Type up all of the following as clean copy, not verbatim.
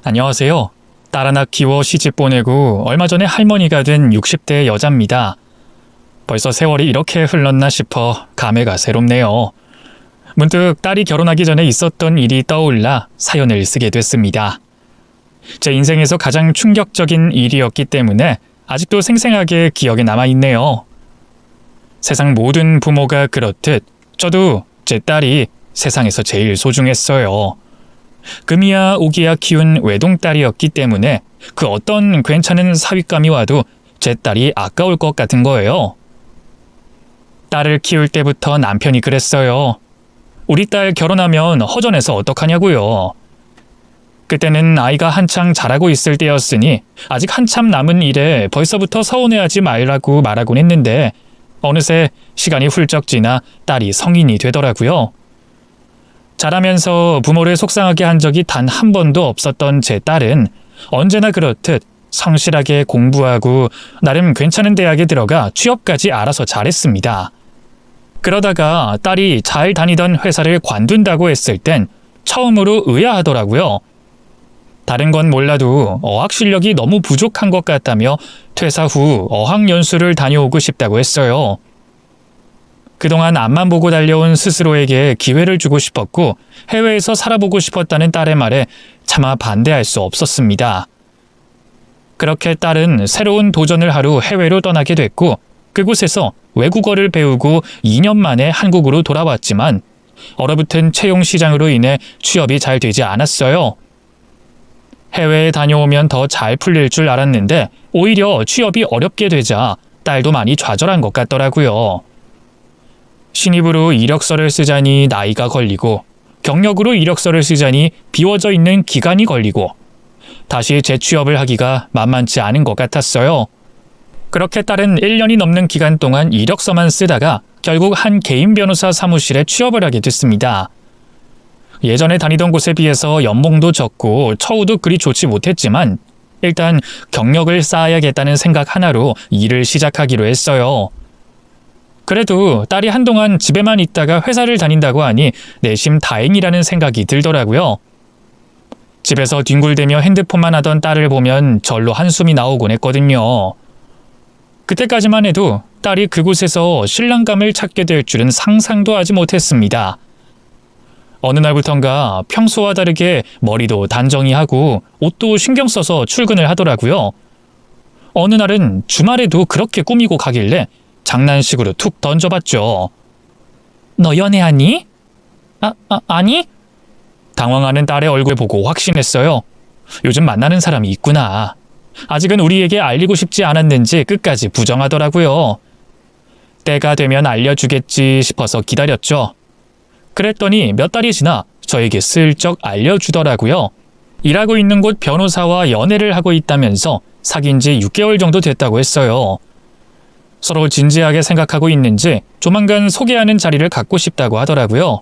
안녕하세요. 딸 하나 키워 시집 보내고 얼마 전에 할머니가 된 60대 여자입니다. 벌써 세월이 이렇게 흘렀나 싶어 감회가 새롭네요. 문득 딸이 결혼하기 전에 있었던 일이 떠올라 사연을 쓰게 됐습니다. 제 인생에서 가장 충격적인 일이었기 때문에 아직도 생생하게 기억에 남아있네요. 세상 모든 부모가 그렇듯 저도 제 딸이 세상에서 제일 소중했어요. 금이야 오기야 키운 외동딸이었기 때문에 그 어떤 괜찮은 사윗감이 와도 제 딸이 아까울 것 같은 거예요. 딸을 키울 때부터 남편이 그랬어요. 우리 딸 결혼하면 허전해서 어떡하냐고요. 그때는 아이가 한창 자라고 있을 때였으니 아직 한참 남은 일에 벌써부터 서운해하지 말라고 말하곤 했는데 어느새 시간이 훌쩍 지나 딸이 성인이 되더라고요. 자라면서 부모를 속상하게 한 적이 단 한 번도 없었던 제 딸은 언제나 그렇듯 성실하게 공부하고 나름 괜찮은 대학에 들어가 취업까지 알아서 잘했습니다. 그러다가 딸이 잘 다니던 회사를 관둔다고 했을 땐 처음으로 의아하더라고요. 다른 건 몰라도 어학 실력이 너무 부족한 것 같다며 퇴사 후 어학연수를 다녀오고 싶다고 했어요. 그동안 앞만 보고 달려온 스스로에게 기회를 주고 싶었고 해외에서 살아보고 싶었다는 딸의 말에 차마 반대할 수 없었습니다. 그렇게 딸은 새로운 도전을 하러 해외로 떠나게 됐고 그곳에서 외국어를 배우고 2년 만에 한국으로 돌아왔지만 얼어붙은 채용 시장으로 인해 취업이 잘 되지 않았어요. 해외에 다녀오면 더 잘 풀릴 줄 알았는데 오히려 취업이 어렵게 되자 딸도 많이 좌절한 것 같더라고요. 신입으로 이력서를 쓰자니 나이가 걸리고 경력으로 이력서를 쓰자니 비워져 있는 기간이 걸리고 다시 재취업을 하기가 만만치 않은 것 같았어요. 그렇게 딸은 1년이 넘는 기간 동안 이력서만 쓰다가 결국 한 개인 변호사 사무실에 취업을 하게 됐습니다. 예전에 다니던 곳에 비해서 연봉도 적고 처우도 그리 좋지 못했지만 일단 경력을 쌓아야겠다는 생각 하나로 일을 시작하기로 했어요. 그래도 딸이 한동안 집에만 있다가 회사를 다닌다고 하니 내심 다행이라는 생각이 들더라고요. 집에서 뒹굴대며 핸드폰만 하던 딸을 보면 절로 한숨이 나오곤 했거든요. 그때까지만 해도 딸이 그곳에서 신랑감을 찾게 될 줄은 상상도 하지 못했습니다. 어느 날부턴가 평소와 다르게 머리도 단정히 하고 옷도 신경 써서 출근을 하더라고요. 어느 날은 주말에도 그렇게 꾸미고 가길래 장난식으로 툭 던져봤죠. 너 연애하니? 아니? 당황하는 딸의 얼굴 보고 확신했어요. 요즘 만나는 사람이 있구나. 아직은 우리에게 알리고 싶지 않았는지 끝까지 부정하더라고요. 때가 되면 알려주겠지 싶어서 기다렸죠. 그랬더니 몇 달이 지나 저에게 슬쩍 알려주더라고요. 일하고 있는 곳 변호사와 연애를 하고 있다면서 사귄 지 6개월 정도 됐다고 했어요. 서로 진지하게 생각하고 있는지 조만간 소개하는 자리를 갖고 싶다고 하더라고요.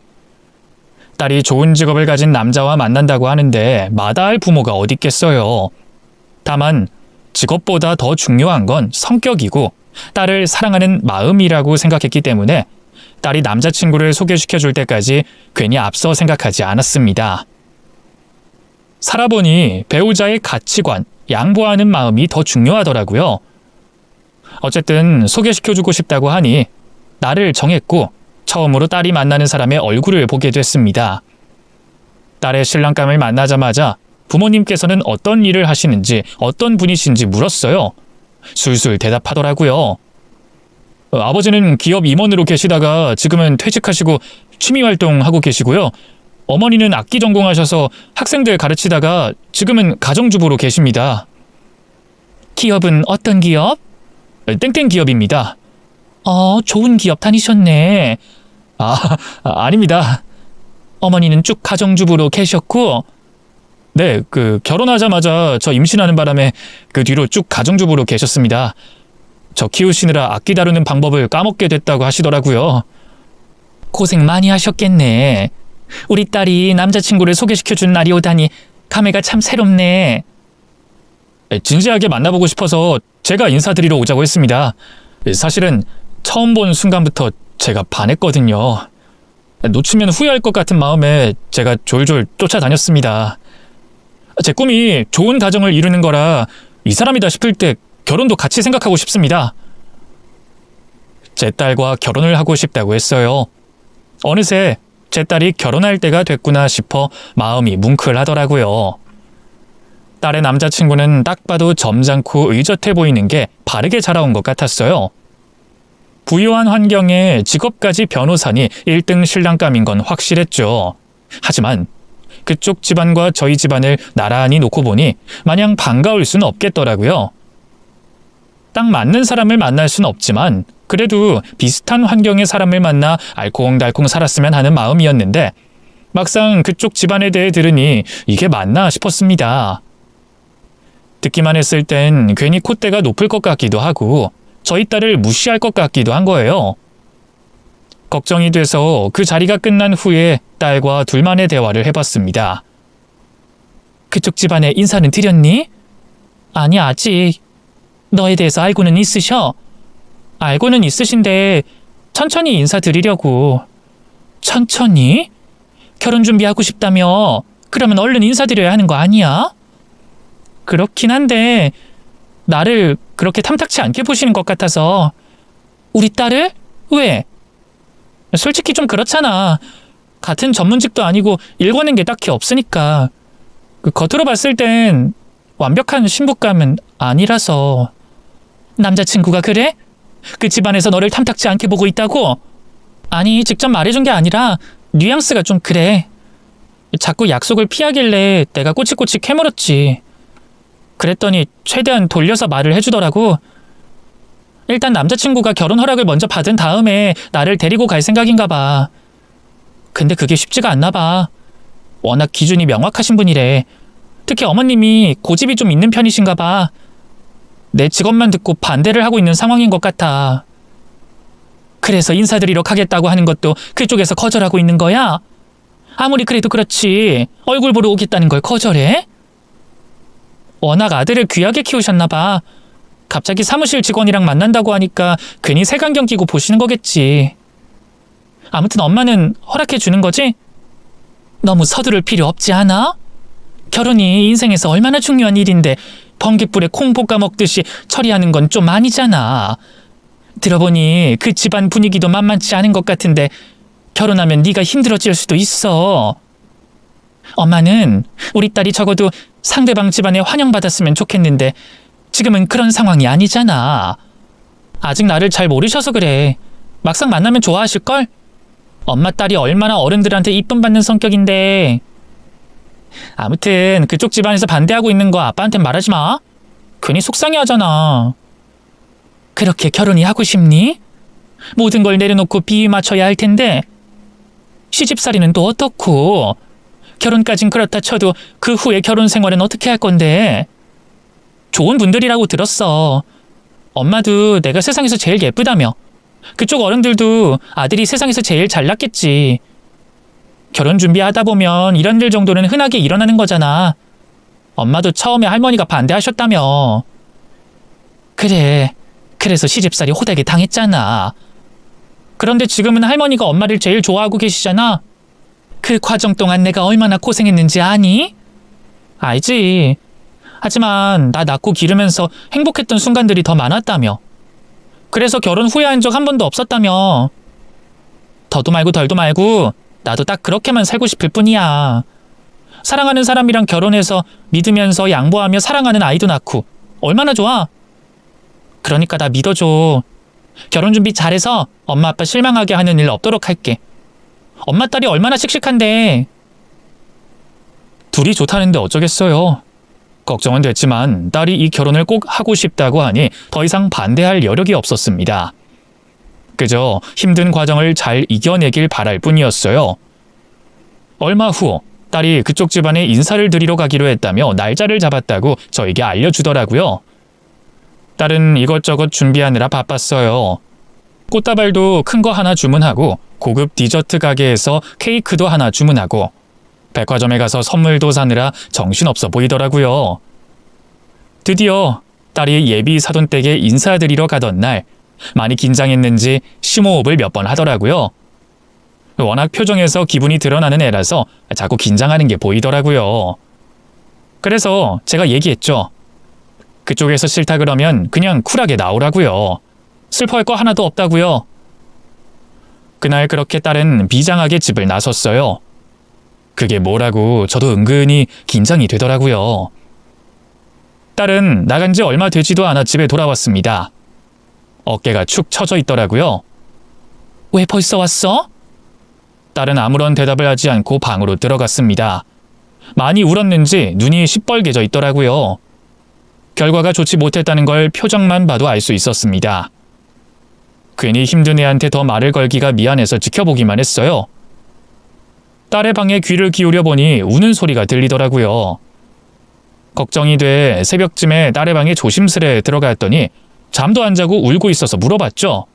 딸이 좋은 직업을 가진 남자와 만난다고 하는데 마다할 부모가 어디 있겠어요. 다만 직업보다 더 중요한 건 성격이고 딸을 사랑하는 마음이라고 생각했기 때문에 딸이 남자친구를 소개시켜줄 때까지 괜히 앞서 생각하지 않았습니다. 살아보니 배우자의 가치관, 양보하는 마음이 더 중요하더라고요. 어쨌든 소개시켜주고 싶다고 하니 날을 정했고 처음으로 딸이 만나는 사람의 얼굴을 보게 됐습니다. 딸의 신랑감을 만나자마자 부모님께서는 어떤 일을 하시는지 어떤 분이신지 물었어요. 술술 대답하더라고요. 아버지는 기업 임원으로 계시다가 지금은 퇴직하시고 취미활동하고 계시고요. 어머니는 악기 전공하셔서 학생들 가르치다가 지금은 가정주부로 계십니다. 기업은 어떤 기업? 땡땡 기업입니다. 좋은 기업 다니셨네. 아닙니다. 어머니는 쭉 가정주부로 계셨고, 네, 결혼하자마자 저 임신하는 바람에 그 뒤로 쭉 가정주부로 계셨습니다. 저 키우시느라 악기 다루는 방법을 까먹게 됐다고 하시더라고요. 고생 많이 하셨겠네. 우리 딸이 남자친구를 소개시켜준 날이 오다니 감회가 참 새롭네. 진지하게 만나보고 싶어서 제가 인사드리러 오자고 했습니다. 사실은 처음 본 순간부터 제가 반했거든요. 놓치면 후회할 것 같은 마음에 제가 졸졸 쫓아다녔습니다. 제 꿈이 좋은 가정을 이루는 거라 이 사람이다 싶을 때 결혼도 같이 생각하고 싶습니다. 제 딸과 결혼을 하고 싶다고 했어요. 어느새 제 딸이 결혼할 때가 됐구나 싶어 마음이 뭉클하더라고요. 딸의 남자친구는 딱 봐도 점잖고 의젓해 보이는 게 바르게 자라온 것 같았어요. 부유한 환경에 직업까지 변호사니 1등 신랑감인 건 확실했죠. 하지만 그쪽 집안과 저희 집안을 나란히 놓고 보니 마냥 반가울 수는 없겠더라고요. 딱 맞는 사람을 만날 수는 없지만 그래도 비슷한 환경의 사람을 만나 알콩달콩 살았으면 하는 마음이었는데 막상 그쪽 집안에 대해 들으니 이게 맞나 싶었습니다. 듣기만 했을 땐 괜히 콧대가 높을 것 같기도 하고 저희 딸을 무시할 것 같기도 한 거예요. 걱정이 돼서 그 자리가 끝난 후에 딸과 둘만의 대화를 해봤습니다. 그쪽 집안에 인사는 드렸니? 아니, 아직. 너에 대해서 알고는 있으셔? 알고는 있으신데 천천히 인사드리려고. 천천히? 결혼 준비하고 싶다며? 그러면 얼른 인사드려야 하는 거 아니야? 그렇긴 한데 나를 그렇게 탐탁치 않게 보시는 것 같아서. 우리 딸을? 왜? 솔직히 좀 그렇잖아. 같은 전문직도 아니고 일궈낸 게 딱히 없으니까. 겉으로 봤을 땐 완벽한 신부감은 아니라서. 남자친구가 그래? 그 집안에서 너를 탐탁지 않게 보고 있다고? 아니, 직접 말해준 게 아니라 뉘앙스가 좀 그래. 자꾸 약속을 피하길래 내가 꼬치꼬치 캐물었지. 그랬더니 최대한 돌려서 말을 해주더라고. 일단 남자친구가 결혼 허락을 먼저 받은 다음에 나를 데리고 갈 생각인가 봐. 근데 그게 쉽지가 않나 봐. 워낙 기준이 명확하신 분이래. 특히 어머님이 고집이 좀 있는 편이신가 봐. 내 직업만 듣고 반대를 하고 있는 상황인 것 같아. 그래서 인사드리러 가겠다고 하는 것도 그쪽에서 거절하고 있는 거야? 아무리 그래도 그렇지 얼굴 보러 오겠다는 걸 거절해? 워낙 아들을 귀하게 키우셨나 봐. 갑자기 사무실 직원이랑 만난다고 하니까 괜히 색안경 끼고 보시는 거겠지. 아무튼 엄마는 허락해 주는 거지? 너무 서두를 필요 없지 않아? 결혼이 인생에서 얼마나 중요한 일인데 번갯불에 콩 볶아 먹듯이 처리하는 건 좀 아니잖아. 들어보니 그 집안 분위기도 만만치 않은 것 같은데 결혼하면 네가 힘들어질 수도 있어. 엄마는 우리 딸이 적어도 상대방 집안에 환영받았으면 좋겠는데 지금은 그런 상황이 아니잖아. 아직 나를 잘 모르셔서 그래. 막상 만나면 좋아하실걸? 엄마 딸이 얼마나 어른들한테 이쁨 받는 성격인데. 아무튼 그쪽 집안에서 반대하고 있는 거 아빠한테 말하지 마. 괜히 속상해하잖아. 그렇게 결혼이 하고 싶니? 모든 걸 내려놓고 비위 맞춰야 할 텐데. 시집살이는 또 어떻고? 결혼까진 그렇다 쳐도 그 후에 결혼 생활은 어떻게 할 건데? 좋은 분들이라고 들었어. 엄마도 내가 세상에서 제일 예쁘다며. 그쪽 어른들도 아들이 세상에서 제일 잘났겠지. 결혼 준비하다 보면 이런 일 정도는 흔하게 일어나는 거잖아. 엄마도 처음에 할머니가 반대하셨다며. 그래. 그래서 시집살이 호되게 당했잖아. 그런데 지금은 할머니가 엄마를 제일 좋아하고 계시잖아. 그 과정 동안 내가 얼마나 고생했는지 아니? 알지. 하지만 나 낳고 기르면서 행복했던 순간들이 더 많았다며. 그래서 결혼 후회한 적 한 번도 없었다며. 더도 말고 덜도 말고 나도 딱 그렇게만 살고 싶을 뿐이야. 사랑하는 사람이랑 결혼해서 믿으면서 양보하며 사랑하는 아이도 낳고 얼마나 좋아. 그러니까 나 믿어줘. 결혼 준비 잘해서 엄마 아빠 실망하게 하는 일 없도록 할게. 엄마 딸이 얼마나 씩씩한데. 둘이 좋다는데 어쩌겠어요. 걱정은 됐지만 딸이 이 결혼을 꼭 하고 싶다고 하니 더 이상 반대할 여력이 없었습니다. 그저 힘든 과정을 잘 이겨내길 바랄 뿐이었어요. 얼마 후 딸이 그쪽 집안에 인사를 드리러 가기로 했다며 날짜를 잡았다고 저에게 알려주더라고요. 딸은 이것저것 준비하느라 바빴어요. 꽃다발도 큰 거 하나 주문하고 고급 디저트 가게에서 케이크도 하나 주문하고 백화점에 가서 선물도 사느라 정신없어 보이더라고요. 드디어 딸이 예비 사돈댁에 인사드리러 가던 날 많이 긴장했는지 심호흡을 몇 번 하더라고요. 워낙 표정에서 기분이 드러나는 애라서 자꾸 긴장하는 게 보이더라고요. 그래서 제가 얘기했죠. 그쪽에서 싫다 그러면 그냥 쿨하게 나오라고요. 슬퍼할 거 하나도 없다고요. 그날 그렇게 딸은 비장하게 집을 나섰어요. 그게 뭐라고 저도 은근히 긴장이 되더라고요. 딸은 나간 지 얼마 되지도 않아 집에 돌아왔습니다. 어깨가 축 처져 있더라고요. 왜 벌써 왔어? 딸은 아무런 대답을 하지 않고 방으로 들어갔습니다. 많이 울었는지 눈이 시뻘개져 있더라고요. 결과가 좋지 못했다는 걸 표정만 봐도 알 수 있었습니다. 괜히 힘든 애한테 더 말을 걸기가 미안해서 지켜보기만 했어요. 딸의 방에 귀를 기울여 보니 우는 소리가 들리더라고요. 걱정이 돼 새벽쯤에 딸의 방에 조심스레 들어갔더니 잠도 안 자고 울고 있어서 물어봤죠.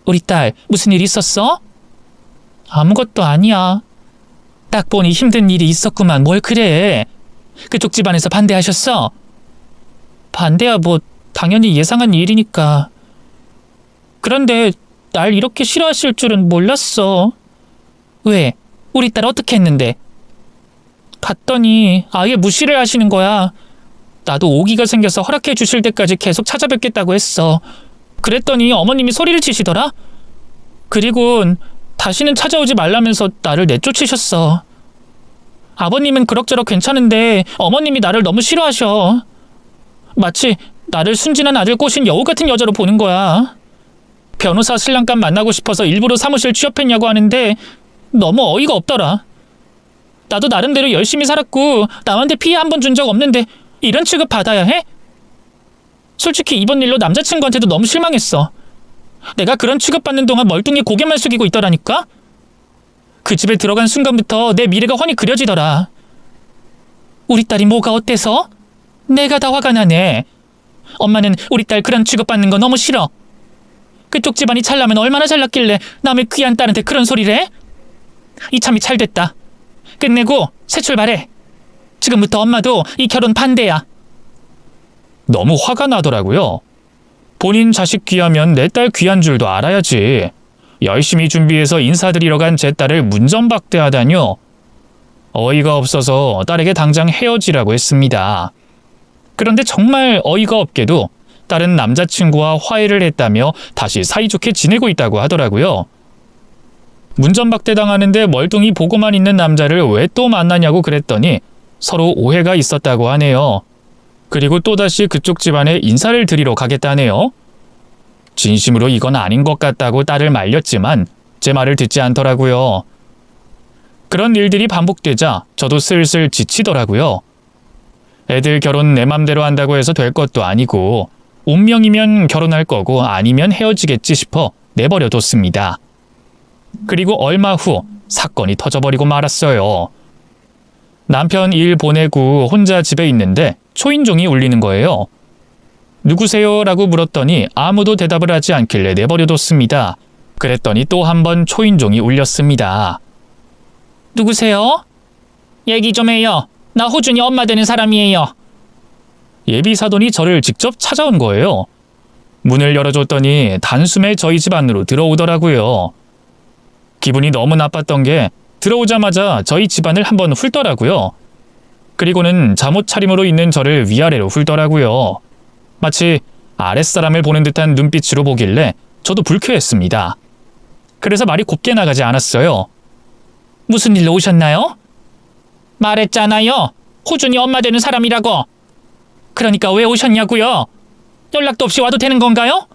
우리 딸 무슨 일 있었어? 아무것도 아니야. 딱 보니 힘든 일이 있었구만. 뭘 그래? 그쪽 집안에서 반대하셨어? 반대야 뭐 당연히 예상한 일이니까. 그런데 날 이렇게 싫어하실 줄은 몰랐어. 왜? 우리 딸 어떻게 했는데? 갔더니 아예 무시를 하시는 거야. 나도 오기가 생겨서 허락해 주실 때까지 계속 찾아뵙겠다고 했어. 그랬더니 어머님이 소리를 치시더라. 그리곤 다시는 찾아오지 말라면서 나를 내쫓으셨어. 아버님은 그럭저럭 괜찮은데 어머님이 나를 너무 싫어하셔. 마치 나를 순진한 아들 꼬신 여우 같은 여자로 보는 거야. 변호사 신랑감 만나고 싶어서 일부러 사무실 취업했냐고 하는데 너무 어이가 없더라. 나도 나름대로 열심히 살았고 남한테 피해 한 번 준 적 없는데 이런 취급 받아야 해? 솔직히 이번 일로 남자친구한테도 너무 실망했어. 내가 그런 취급받는 동안 멀뚱히 고개만 숙이고 있더라니까? 그 집에 들어간 순간부터 내 미래가 훤히 그려지더라. 우리 딸이 뭐가 어때서? 내가 다 화가 나네. 엄마는 우리 딸 그런 취급받는 거 너무 싫어. 그쪽 집안이 잘나면 얼마나 잘났길래 남의 귀한 딸한테 그런 소리를 해? 이참이 잘됐다. 끝내고 새 출발해. 지금부터 엄마도 이 결혼 반대야. 너무 화가 나더라고요. 본인 자식 귀하면 내 딸 귀한 줄도 알아야지. 열심히 준비해서 인사드리러 간 제 딸을 문전박대하다뇨. 어이가 없어서 딸에게 당장 헤어지라고 했습니다. 그런데 정말 어이가 없게도 딸은 남자친구와 화해를 했다며 다시 사이좋게 지내고 있다고 하더라고요. 문전박대당하는데 멀뚱히 보고만 있는 남자를 왜 또 만나냐고 그랬더니 서로 오해가 있었다고 하네요. 그리고 또다시 그쪽 집안에 인사를 드리러 가겠다네요. 진심으로 이건 아닌 것 같다고 딸을 말렸지만 제 말을 듣지 않더라고요. 그런 일들이 반복되자 저도 슬슬 지치더라고요. 애들 결혼 내 맘대로 한다고 해서 될 것도 아니고 운명이면 결혼할 거고 아니면 헤어지겠지 싶어 내버려뒀습니다. 그리고 얼마 후 사건이 터져버리고 말았어요. 남편 일 보내고 혼자 집에 있는데 초인종이 울리는 거예요. 누구세요? 라고 물었더니 아무도 대답을 하지 않길래 내버려뒀습니다. 그랬더니 또 한 번 초인종이 울렸습니다. 누구세요? 얘기 좀 해요. 나 호준이 엄마 되는 사람이에요. 예비사돈이 저를 직접 찾아온 거예요. 문을 열어줬더니 단숨에 저희 집 안으로 들어오더라고요. 기분이 너무 나빴던 게 들어오자마자 저희 집안을 한번 훑더라고요. 그리고는 잠옷 차림으로 있는 저를 위아래로 훑더라고요. 마치 아랫사람을 보는 듯한 눈빛으로 보길래 저도 불쾌했습니다. 그래서 말이 곱게 나가지 않았어요. 무슨 일로 오셨나요? 말했잖아요. 호준이 엄마 되는 사람이라고. 그러니까 왜 오셨냐고요? 연락도 없이 와도 되는 건가요?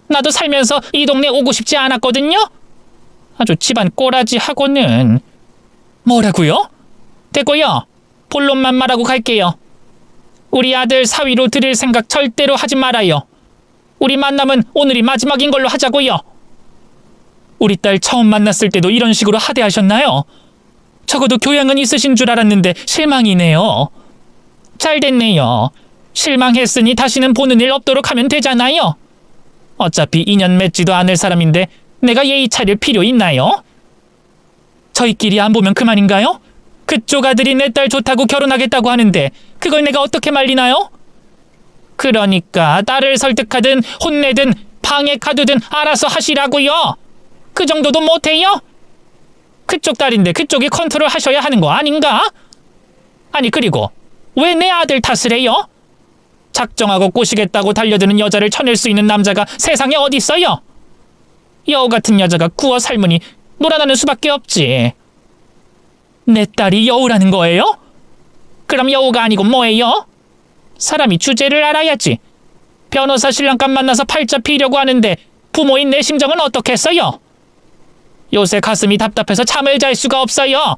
나도 살면서 이 동네 오고 싶지 않았거든요. 아주 집안 꼬라지 하고는. 뭐라고요? 됐고요. 본론만 말하고 갈게요. 우리 아들 사위로 드릴 생각 절대로 하지 말아요. 우리 만남은 오늘이 마지막인 걸로 하자고요. 우리 딸 처음 만났을 때도 이런 식으로 하대하셨나요? 적어도 교양은 있으신 줄 알았는데 실망이네요. 잘 됐네요. 실망했으니 다시는 보는 일 없도록 하면 되잖아요. 어차피 인연 맺지도 않을 사람인데 내가 예의 차릴 필요 있나요? 저희끼리 안 보면 그만인가요? 그쪽 아들이 내 딸 좋다고 결혼하겠다고 하는데 그걸 내가 어떻게 말리나요? 그러니까 딸을 설득하든 혼내든 방에 가두든 알아서 하시라고요. 그 정도도 못해요? 그쪽 딸인데 그쪽이 컨트롤 하셔야 하는 거 아닌가? 아니 그리고 왜 내 아들 탓을 해요? 작정하고 꼬시겠다고 달려드는 여자를 쳐낼 수 있는 남자가 세상에 어디 있어요? 여우 같은 여자가 구워 삶으니 놀아나는 수밖에 없지. 내 딸이 여우라는 거예요? 그럼 여우가 아니고 뭐예요? 사람이 주제를 알아야지. 변호사 신랑감 만나서 팔자 피려고 하는데 부모인 내 심정은 어떻겠어요? 요새 가슴이 답답해서 잠을 잘 수가 없어요.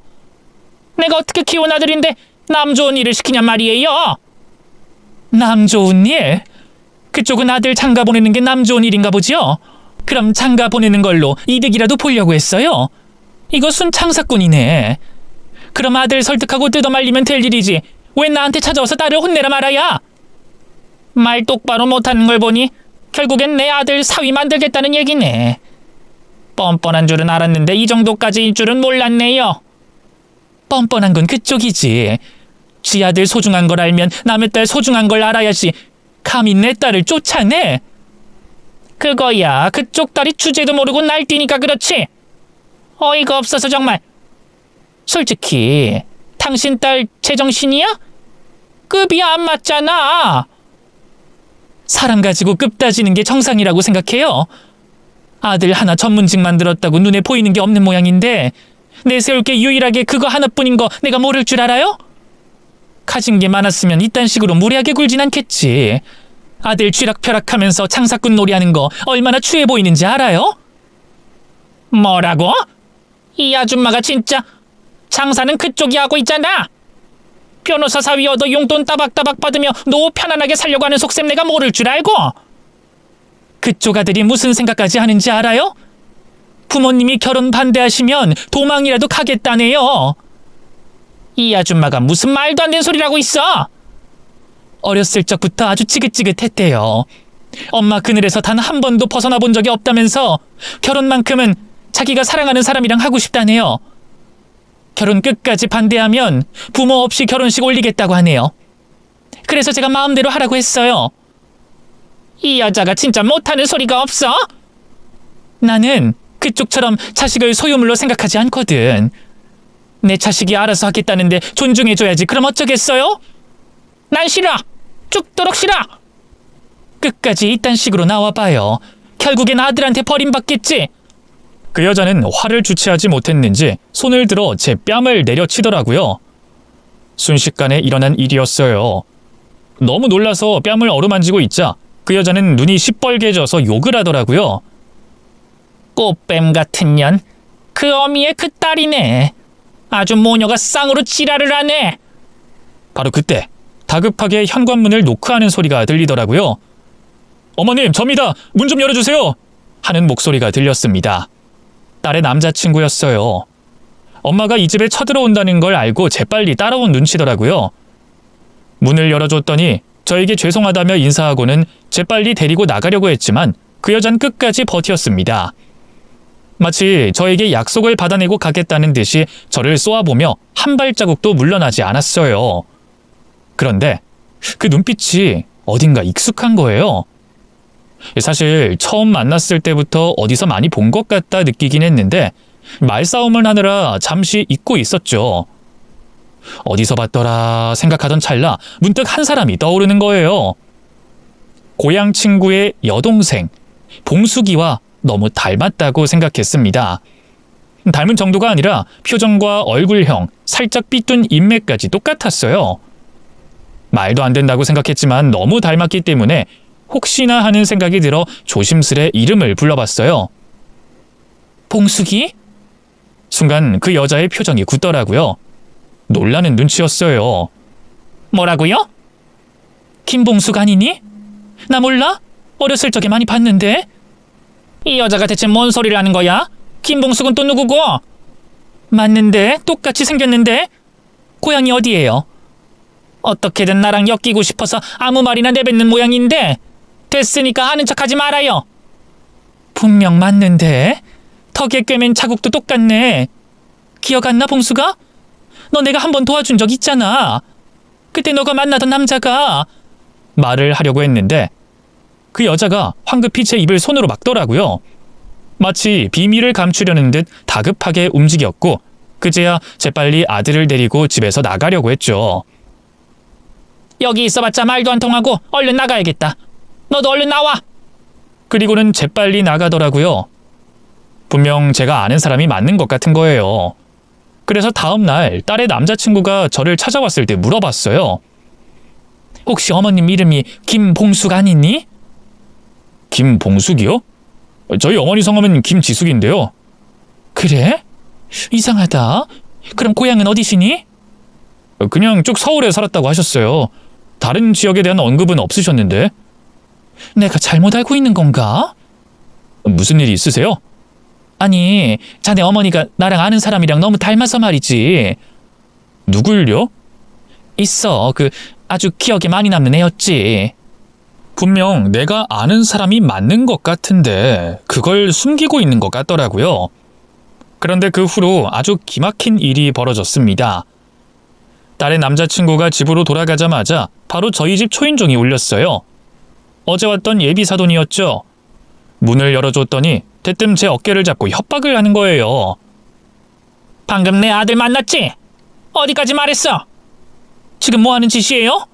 내가 어떻게 키운 아들인데 남 좋은 일을 시키냔 말이에요. 남 좋은 일? 그쪽은 아들 장가 보내는 게 남 좋은 일인가 보지요? 그럼 장가 보내는 걸로 이득이라도 보려고 했어요? 이거 순창사꾼이네. 그럼 아들 설득하고 뜯어말리면 될 일이지 왜 나한테 찾아와서 딸을 혼내라 말아야? 말 똑바로 못하는 걸 보니 결국엔 내 아들 사위 만들겠다는 얘기네. 뻔뻔한 줄은 알았는데 이 정도까지일 줄은 몰랐네요. 뻔뻔한 건 그쪽이지. 지 아들 소중한 걸 알면 남의 딸 소중한 걸 알아야지. 감히 내 딸을 쫓아내? 그거야 그쪽 딸이 주제도 모르고 날뛰니까 그렇지. 어이가 없어서 정말. 솔직히 당신 딸 제정신이야? 급이 안 맞잖아. 사람 가지고 급 따지는 게 정상이라고 생각해요. 아들 하나 전문직 만들었다고 눈에 보이는 게 없는 모양인데 내세울 게 유일하게 그거 하나뿐인 거 내가 모를 줄 알아요? 가진 게 많았으면 이딴 식으로 무례하게 굴진 않겠지. 아들 쥐락펴락하면서 장사꾼 놀이하는 거 얼마나 추해 보이는지 알아요? 뭐라고? 이 아줌마가 진짜. 장사는 그쪽이 하고 있잖아. 변호사 사위 얻어 용돈 따박따박 받으며 노후 편안하게 살려고 하는 속셈 내가 모를 줄 알고. 그쪽 아들이 무슨 생각까지 하는지 알아요? 부모님이 결혼 반대하시면 도망이라도 가겠다네요. 이 아줌마가 무슨 말도 안 되는 소리라고 있어. 어렸을 적부터 아주 지긋지긋했대요. 엄마 그늘에서 단 한 번도 벗어나 본 적이 없다면서 결혼만큼은 자기가 사랑하는 사람이랑 하고 싶다네요. 결혼 끝까지 반대하면 부모 없이 결혼식 올리겠다고 하네요. 그래서 제가 마음대로 하라고 했어요. 이 여자가 진짜 못하는 소리가 없어? 나는 그쪽처럼 자식을 소유물로 생각하지 않거든. 내 자식이 알아서 하겠다는데 존중해줘야지. 그럼 어쩌겠어요? 난 싫어. 죽도록 싫어. 끝까지 이딴 식으로 나와봐요. 결국엔 아들한테 버림받겠지. 그 여자는 화를 주체하지 못했는지 손을 들어 제 뺨을 내려치더라고요. 순식간에 일어난 일이었어요. 너무 놀라서 뺨을 어루만지고 있자 그 여자는 눈이 시뻘개져서 욕을 하더라고요. 꽃뱀 같은 년. 그 어미의 그 딸이네. 아주 모녀가 쌍으로 지랄을 하네. 바로 그때 다급하게 현관문을 노크하는 소리가 들리더라고요. 어머님, 접니다. 문 좀 열어주세요. 하는 목소리가 들렸습니다. 딸의 남자친구였어요. 엄마가 이 집에 쳐들어온다는 걸 알고 재빨리 따라온 눈치더라고요. 문을 열어줬더니 저에게 죄송하다며 인사하고는 재빨리 데리고 나가려고 했지만 그 여잔 끝까지 버텼습니다. 마치 저에게 약속을 받아내고 가겠다는 듯이 저를 쏘아보며 한 발자국도 물러나지 않았어요. 그런데 그 눈빛이 어딘가 익숙한 거예요. 사실 처음 만났을 때부터 어디서 많이 본 것 같다 느끼긴 했는데 말싸움을 하느라 잠시 잊고 있었죠. 어디서 봤더라 생각하던 찰나 문득 한 사람이 떠오르는 거예요. 고향 친구의 여동생 봉숙이와 너무 닮았다고 생각했습니다. 닮은 정도가 아니라 표정과 얼굴형, 살짝 삐뚤 인매까지 똑같았어요. 말도 안 된다고 생각했지만 너무 닮았기 때문에 혹시나 하는 생각이 들어 조심스레 이름을 불러봤어요. 봉숙이? 순간 그 여자의 표정이 굳더라고요. 놀라는 눈치였어요. 뭐라고요? 김봉숙 아니니? 나 몰라? 어렸을 적에 많이 봤는데. 이 여자가 대체 뭔 소리를 하는 거야? 김봉숙은 또 누구고? 맞는데 똑같이 생겼는데. 고향이 어디예요? 어떻게든 나랑 엮이고 싶어서 아무 말이나 내뱉는 모양인데 됐으니까 아는 척하지 말아요. 분명 맞는데 턱에 꿰맨 자국도 똑같네. 기억 안 나 봉수가? 너 내가 한 번 도와준 적 있잖아. 그때 너가 만나던 남자가. 말을 하려고 했는데 그 여자가 황급히 제 입을 손으로 막더라고요. 마치 비밀을 감추려는 듯 다급하게 움직였고 그제야 재빨리 아들을 데리고 집에서 나가려고 했죠. 여기 있어봤자 말도 안 통하고 얼른 나가야겠다. 너도 얼른 나와. 그리고는 재빨리 나가더라고요. 분명 제가 아는 사람이 맞는 것 같은 거예요. 그래서 다음 날 딸의 남자친구가 저를 찾아왔을 때 물어봤어요. 혹시 어머님 이름이 김봉숙 아니니? 김봉숙이요? 저희 어머니 성함은 김지숙인데요. 그래? 이상하다. 그럼 고향은 어디시니? 그냥 쭉 서울에 살았다고 하셨어요. 다른 지역에 대한 언급은 없으셨는데. 내가 잘못 알고 있는 건가? 무슨 일이 있으세요? 아니, 자네 어머니가 나랑 아는 사람이랑 너무 닮아서 말이지. 누굴요? 있어. 아주 기억에 많이 남는 애였지. 분명 내가 아는 사람이 맞는 것 같은데 그걸 숨기고 있는 것 같더라고요. 그런데 그 후로 아주 기막힌 일이 벌어졌습니다. 딸의 남자친구가 집으로 돌아가자마자 바로 저희 집 초인종이 울렸어요. 어제 왔던 예비 사돈이었죠. 문을 열어줬더니 대뜸 제 어깨를 잡고 협박을 하는 거예요. 방금 내 아들 만났지? 어디까지 말했어? 지금 뭐 하는 짓이에요?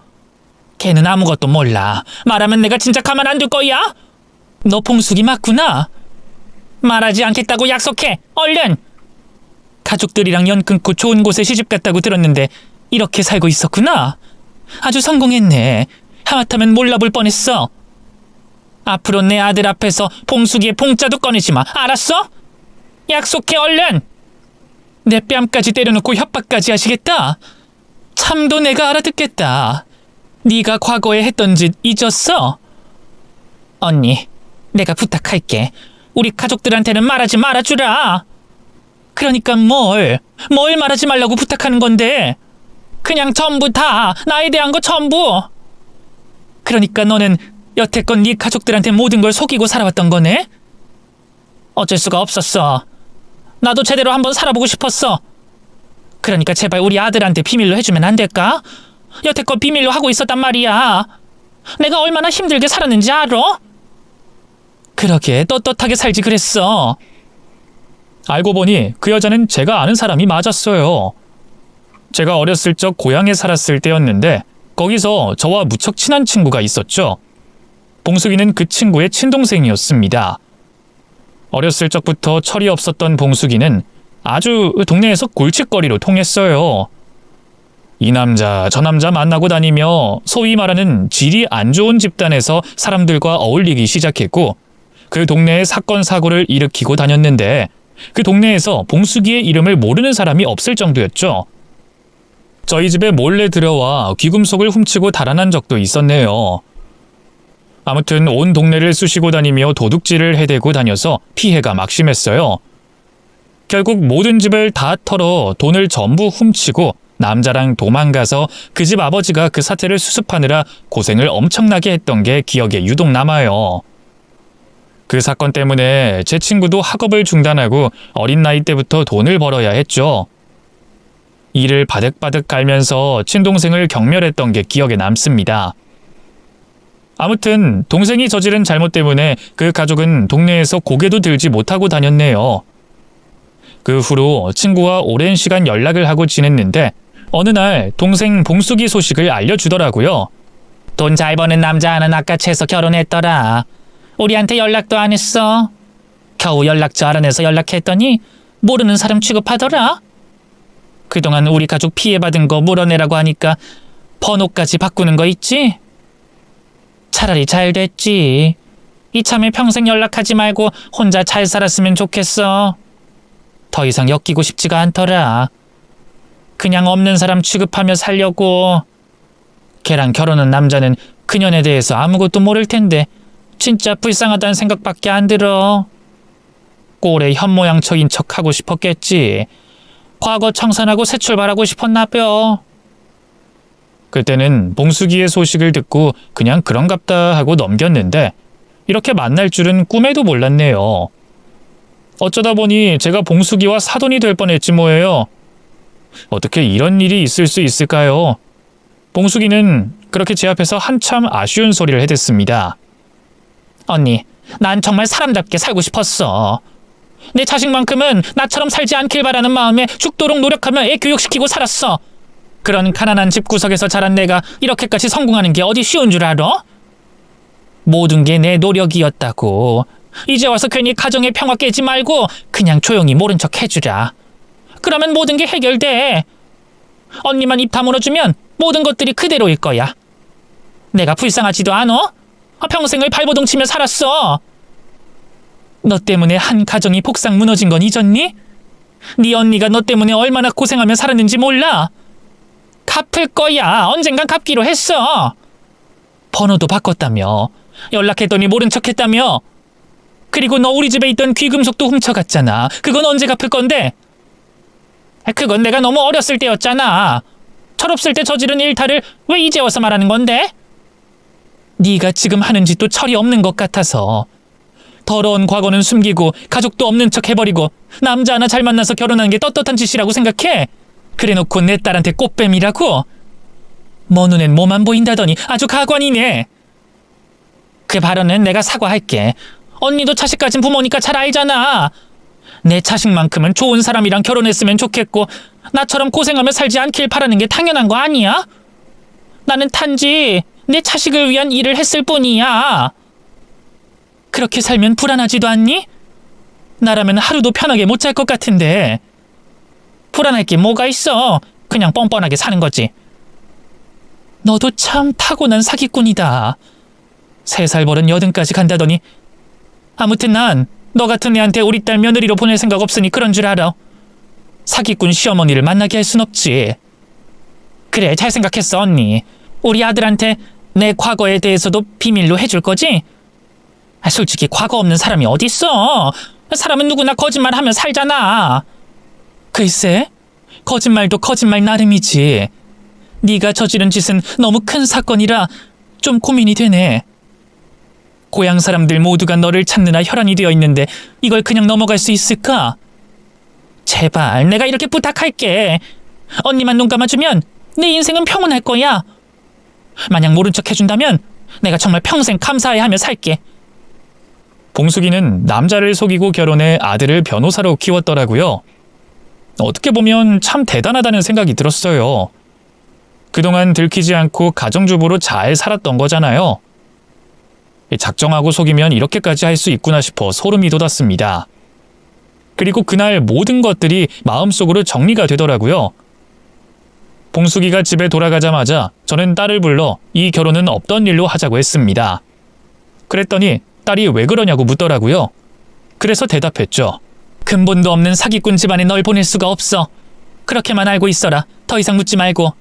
걔는 아무것도 몰라. 말하면 내가 진짜 가만 안 둘 거야? 너 봉숙이 맞구나. 말하지 않겠다고 약속해. 얼른. 가족들이랑 연 끊고 좋은 곳에 시집 갔다고 들었는데 이렇게 살고 있었구나. 아주 성공했네. 하마터면 몰라볼 뻔했어. 앞으로 내 아들 앞에서 봉숙이의 봉자도 꺼내지 마. 알았어? 약속해 얼른. 내 뺨까지 때려놓고 협박까지 하시겠다. 참도 내가 알아듣겠다. 네가 과거에 했던 짓 잊었어? 언니, 내가 부탁할게. 우리 가족들한테는 말하지 말아주라. 그러니까 뭘 말하지 말라고 부탁하는 건데. 그냥 전부 다 나에 대한 거 전부. 그러니까 너는 여태껏 네 가족들한테 모든 걸 속이고 살아왔던 거네? 어쩔 수가 없었어. 나도 제대로 한번 살아보고 싶었어. 그러니까 제발 우리 아들한테 비밀로 해주면 안 될까? 여태껏 비밀로 하고 있었단 말이야. 내가 얼마나 힘들게 살았는지 알아? 그러게 떳떳하게 살지 그랬어. 알고 보니 그 여자는 제가 아는 사람이 맞았어요. 제가 어렸을 적 고향에 살았을 때였는데 거기서 저와 무척 친한 친구가 있었죠. 봉숙이는 그 친구의 친동생이었습니다. 어렸을 적부터 철이 없었던 봉숙이는 아주 동네에서 골칫거리로 통했어요. 이 남자 저 남자 만나고 다니며 소위 말하는 질이 안 좋은 집단에서 사람들과 어울리기 시작했고 그 동네에 사건 사고를 일으키고 다녔는데 그 동네에서 봉숙이의 이름을 모르는 사람이 없을 정도였죠. 저희 집에 몰래 들어와 귀금속을 훔치고 달아난 적도 있었네요. 아무튼 온 동네를 쑤시고 다니며 도둑질을 해대고 다녀서 피해가 막심했어요. 결국 모든 집을 다 털어 돈을 전부 훔치고 남자랑 도망가서 그 집 아버지가 그 사태를 수습하느라 고생을 엄청나게 했던 게 기억에 유독 남아요. 그 사건 때문에 제 친구도 학업을 중단하고 어린 나이 때부터 돈을 벌어야 했죠. 이를 바득바득 갈면서 친동생을 경멸했던 게 기억에 남습니다. 아무튼 동생이 저지른 잘못 때문에 그 가족은 동네에서 고개도 들지 못하고 다녔네요. 그 후로 친구와 오랜 시간 연락을 하고 지냈는데 어느 날 동생 봉숙이 소식을 알려주더라고요. 돈 잘 버는 남자 하나 낚아채서 결혼했더라. 우리한테 연락도 안 했어. 겨우 연락처 알아내서 연락했더니 모르는 사람 취급하더라. 그동안 우리 가족 피해받은 거 물어내라고 하니까 번호까지 바꾸는 거 있지? 차라리 잘 됐지. 이참에 평생 연락하지 말고 혼자 잘 살았으면 좋겠어. 더 이상 엮이고 싶지가 않더라. 그냥 없는 사람 취급하며 살려고. 걔랑 결혼한 남자는 그년에 대해서 아무것도 모를 텐데 진짜 불쌍하다는 생각밖에 안 들어. 꼴에 현모양처인 척하고 싶었겠지. 과거 청산하고 새 출발하고 싶었나벼. 그때는 봉숙이의 소식을 듣고 그냥 그런갑다 하고 넘겼는데 이렇게 만날 줄은 꿈에도 몰랐네요. 어쩌다 보니 제가 봉숙이와 사돈이 될 뻔했지 뭐예요. 어떻게 이런 일이 있을 수 있을까요? 봉숙이는 그렇게 제 앞에서 한참 아쉬운 소리를 해댔습니다. 언니, 난 정말 사람답게 살고 싶었어. 내 자식만큼은 나처럼 살지 않길 바라는 마음에 죽도록 노력하며 애 교육시키고 살았어. 그런 가난한 집구석에서 자란 내가 이렇게까지 성공하는 게 어디 쉬운 줄 알아? 모든 게 내 노력이었다고. 이제 와서 괜히 가정의 평화 깨지 말고 그냥 조용히 모른 척 해주라. 그러면 모든 게 해결돼. 언니만 입 다물어주면 모든 것들이 그대로일 거야. 내가 불쌍하지도 않아? 평생을 발버둥 치며 살았어. 너 때문에 한 가정이 폭삭 무너진 건 잊었니? 네 언니가 너 때문에 얼마나 고생하며 살았는지 몰라? 갚을 거야. 언젠간 갚기로 했어. 번호도 바꿨다며. 연락했더니 모른 척했다며. 그리고 너 우리 집에 있던 귀금속도 훔쳐갔잖아. 그건 언제 갚을 건데? 그건 내가 너무 어렸을 때였잖아. 철없을 때 저지른 일탈을 왜 이제 와서 말하는 건데? 네가 지금 하는 짓도 철이 없는 것 같아서. 더러운 과거는 숨기고 가족도 없는 척 해버리고 남자 하나 잘 만나서 결혼하는 게 떳떳한 짓이라고 생각해? 그래놓고 내 딸한테 꽃뱀이라고? 먼 눈엔 뭐만 보인다더니 아주 가관이네. 그 발언은 내가 사과할게. 언니도 자식 가진 부모니까 잘 알잖아. 내 자식만큼은 좋은 사람이랑 결혼했으면 좋겠고 나처럼 고생하며 살지 않길 바라는 게 당연한 거 아니야? 나는 단지 내 자식을 위한 일을 했을 뿐이야. 그렇게 살면 불안하지도 않니? 나라면 하루도 편하게 못 잘 것 같은데. 불안할 게 뭐가 있어. 그냥 뻔뻔하게 사는 거지. 너도 참 타고난 사기꾼이다. 3살 버른 80까지 간다더니. 아무튼 난 너 같은 애한테 우리 딸 며느리로 보낼 생각 없으니 그런 줄 알아. 사기꾼 시어머니를 만나게 할 순 없지. 그래, 잘 생각했어 언니. 우리 아들한테 내 과거에 대해서도 비밀로 해줄 거지? 솔직히 과거 없는 사람이 어딨어. 사람은 누구나 거짓말하며 살잖아. 글쎄, 거짓말도 거짓말 나름이지. 네가 저지른 짓은 너무 큰 사건이라 좀 고민이 되네. 고향 사람들 모두가 너를 찾느라 혈안이 되어 있는데 이걸 그냥 넘어갈 수 있을까? 제발 내가 이렇게 부탁할게. 언니만 눈 감아주면 내 인생은 평온할 거야. 만약 모른 척 해준다면 내가 정말 평생 감사해하며 살게. 봉숙이는 남자를 속이고 결혼해 아들을 변호사로 키웠더라고요. 어떻게 보면 참 대단하다는 생각이 들었어요. 그동안 들키지 않고 가정주부로 잘 살았던 거잖아요. 작정하고 속이면 이렇게까지 할 수 있구나 싶어 소름이 돋았습니다. 그리고 그날 모든 것들이 마음속으로 정리가 되더라고요. 봉숙이가 집에 돌아가자마자 저는 딸을 불러 이 결혼은 없던 일로 하자고 했습니다. 그랬더니 딸이 왜 그러냐고 묻더라고요. 그래서 대답했죠. 근본도 없는 사기꾼 집안에 널 보낼 수가 없어. 그렇게만 알고 있어라. 더 이상 묻지 말고.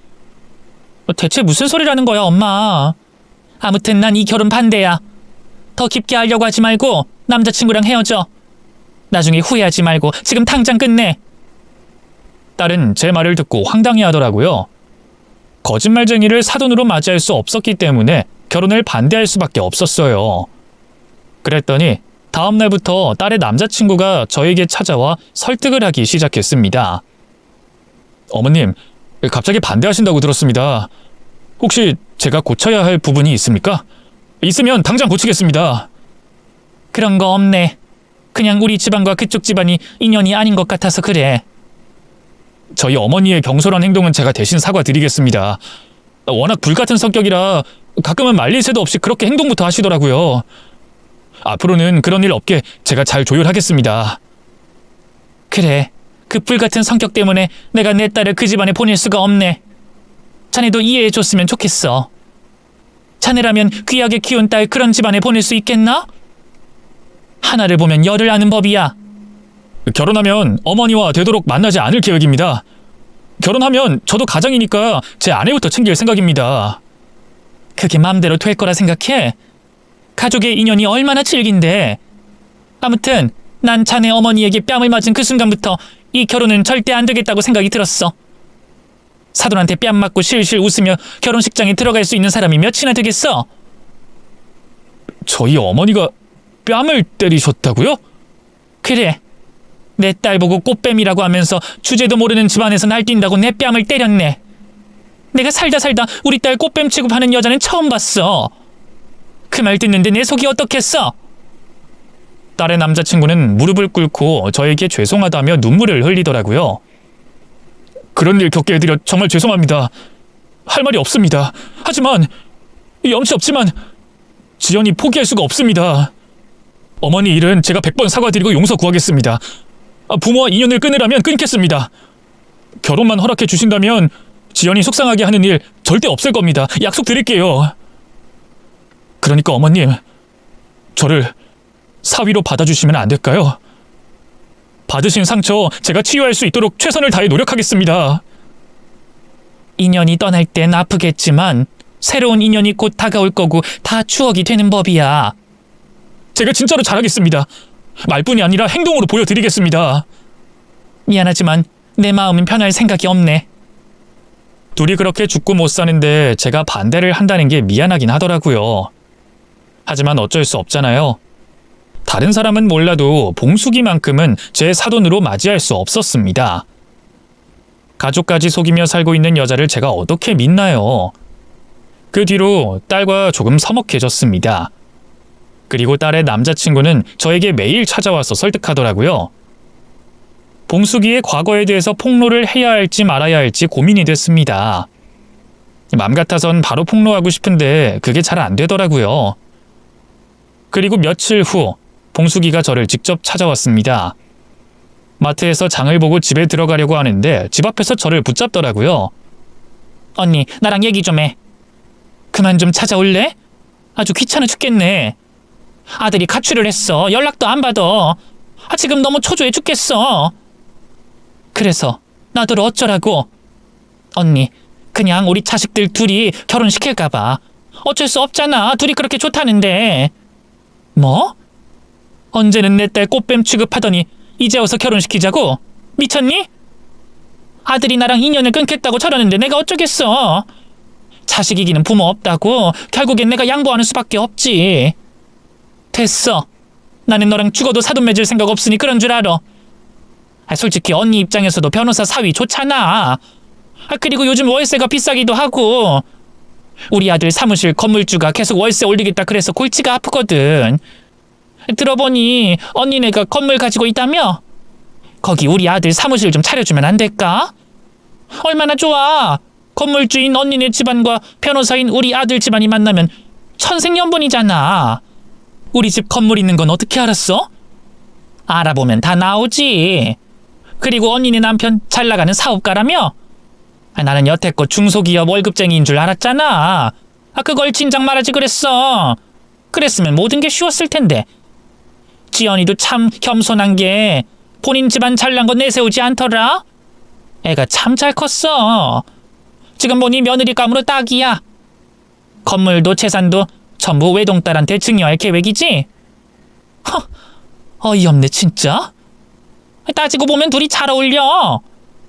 대체 무슨 소리라는 거야, 엄마. 아무튼 난 이 결혼 반대야. 더 깊게 알려고 하지 말고 남자친구랑 헤어져. 나중에 후회하지 말고 지금 당장 끝내. 딸은 제 말을 듣고 황당해하더라고요. 거짓말쟁이를 사돈으로 맞이할 수 없었기 때문에 결혼을 반대할 수밖에 없었어요. 그랬더니 다음 날부터 딸의 남자친구가 저에게 찾아와 설득을 하기 시작했습니다. 어머님, 갑자기 반대하신다고 들었습니다. 혹시 제가 고쳐야 할 부분이 있습니까? 있으면 당장 고치겠습니다. 그런 거 없네. 그냥 우리 집안과 그쪽 집안이 인연이 아닌 것 같아서 그래. 저희 어머니의 경솔한 행동은 제가 대신 사과드리겠습니다. 워낙 불같은 성격이라 가끔은 말릴 새도 없이 그렇게 행동부터 하시더라고요. 앞으로는 그런 일 없게 제가 잘 조율하겠습니다. 그래, 그 불같은 성격 때문에 내가 내 딸을 그 집안에 보낼 수가 없네. 자네도 이해해줬으면 좋겠어. 자네라면 귀하게 키운 딸 그런 집안에 보낼 수 있겠나? 하나를 보면 열을 아는 법이야. 결혼하면 어머니와 되도록 만나지 않을 계획입니다. 결혼하면 저도 가장이니까 제 아내부터 챙길 생각입니다. 그게 맘대로 될 거라 생각해? 가족의 인연이 얼마나 질긴데. 아무튼 난 자네 어머니에게 뺨을 맞은 그 순간부터 이 결혼은 절대 안 되겠다고 생각이 들었어. 사돈한테 뺨 맞고 실실 웃으며 결혼식장에 들어갈 수 있는 사람이 몇이나 되겠어? 저희 어머니가 뺨을 때리셨다고요? 그래. 내 딸 보고 꽃뱀이라고 하면서 주제도 모르는 집안에서 날뛴다고 내 뺨을 때렸네. 내가 살다 우리 딸 꽃뱀 취급하는 여자는 처음 봤어. 그 말 듣는데 내 속이 어떻겠어? 딸의 남자친구는 무릎을 꿇고 저에게 죄송하다며 눈물을 흘리더라고요. 그런 일 겪게 해드려 정말 죄송합니다. 할 말이 없습니다. 하지만 염치 없지만 지연이 포기할 수가 없습니다. 어머니 일은 제가 100번 사과드리고 용서 구하겠습니다. 부모와 인연을 끊으라면 끊겠습니다. 결혼만 허락해 주신다면 지연이 속상하게 하는 일 절대 없을 겁니다. 약속드릴게요. 그러니까 어머님, 저를 사위로 받아주시면 안 될까요? 받으신 상처 제가 치유할 수 있도록 최선을 다해 노력하겠습니다. 인연이 떠날 땐 아프겠지만 새로운 인연이 곧 다가올 거고 다 추억이 되는 법이야. 제가 진짜로 잘하겠습니다. 말뿐이 아니라 행동으로 보여드리겠습니다. 미안하지만 내 마음은 변할 생각이 없네. 둘이 그렇게 죽고 못 사는데 제가 반대를 한다는 게 미안하긴 하더라고요. 하지만 어쩔 수 없잖아요. 다른 사람은 몰라도 봉숙이만큼은 제 사돈으로 맞이할 수 없었습니다. 가족까지 속이며 살고 있는 여자를 제가 어떻게 믿나요? 그 뒤로 딸과 조금 서먹해졌습니다. 그리고 딸의 남자친구는 저에게 매일 찾아와서 설득하더라고요. 봉숙이의 과거에 대해서 폭로를 해야 할지 말아야 할지 고민이 됐습니다. 맘 같아선 바로 폭로하고 싶은데 그게 잘 안 되더라고요. 그리고 며칠 후 봉숙이가 저를 직접 찾아왔습니다. 마트에서 장을 보고 집에 들어가려고 하는데 집 앞에서 저를 붙잡더라고요. 언니, 나랑 얘기 좀 해. 그만 좀 찾아올래? 아주 귀찮아 죽겠네. 아들이 가출을 했어. 연락도 안 받아. 지금 너무 초조해 죽겠어. 그래서 나더러 어쩌라고? 언니, 그냥 우리 자식들 둘이 결혼시킬까 봐. 어쩔 수 없잖아. 둘이 그렇게 좋다는데. 뭐? 언제는 내 딸 꽃뱀 취급하더니 이제 와서 결혼시키자고? 미쳤니? 아들이 나랑 인연을 끊겠다고 저러는데 내가 어쩌겠어. 자식 이기는 부모 없다고. 결국엔 내가 양보하는 수밖에 없지. 됐어. 나는 너랑 죽어도 사돈 맺을 생각 없으니 그런 줄 알아. 솔직히 언니 입장에서도 변호사 사위 좋잖아. 그리고 요즘 월세가 비싸기도 하고. 우리 아들 사무실 건물주가 계속 월세 올리겠다 그래서 골치가 아프거든. 들어보니 언니네가 건물 가지고 있다며? 거기 우리 아들 사무실 좀 차려주면 안 될까? 얼마나 좋아. 건물주인 언니네 집안과 변호사인 우리 아들 집안이 만나면 천생연분이잖아. 우리 집 건물 있는 건 어떻게 알았어? 알아보면 다 나오지. 그리고 언니네 남편 잘 나가는 사업가라며? 나는 여태껏 중소기업 월급쟁이인 줄 알았잖아. 그걸 진작 말하지 그랬어. 그랬으면 모든 게 쉬웠을 텐데. 지연이도 참 겸손한 게 본인 집안 잘난 거 내세우지 않더라. 애가 참 잘 컸어. 지금 보니 며느리감으로 딱이야. 건물도 재산도 전부 외동딸한테 증여할 계획이지? 어이없네 진짜. 따지고 보면 둘이 잘 어울려.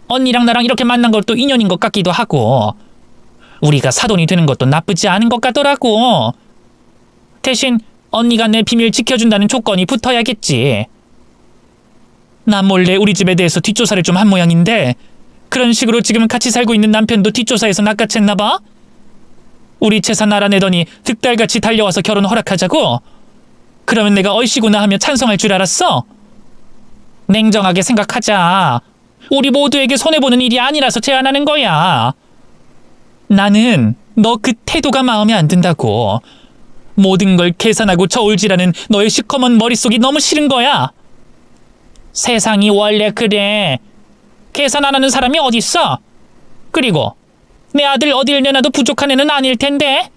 언니랑 나랑 이렇게 만난 것도 인연인 것 같기도 하고. 우리가 사돈이 되는 것도 나쁘지 않은 것 같더라고. 대신 언니가 내 비밀 지켜준다는 조건이 붙어야겠지. 나 몰래 우리 집에 대해서 뒷조사를 좀 한 모양인데 그런 식으로 지금 같이 살고 있는 남편도 뒷조사해서 낚아챘나 봐? 우리 재산 알아내더니 득달같이 달려와서 결혼 허락하자고? 그러면 내가 얼씨구나 하며 찬성할 줄 알았어? 냉정하게 생각하자. 우리 모두에게 손해보는 일이 아니라서 제안하는 거야. 나는 너 그 태도가 마음에 안 든다고. 모든 걸 계산하고 저울질하는 너의 시커먼 머릿속이 너무 싫은 거야. 세상이 원래 그래. 계산 안 하는 사람이 어딨어? 그리고 내 아들 어딜 내놔도 부족한 애는 아닐 텐데.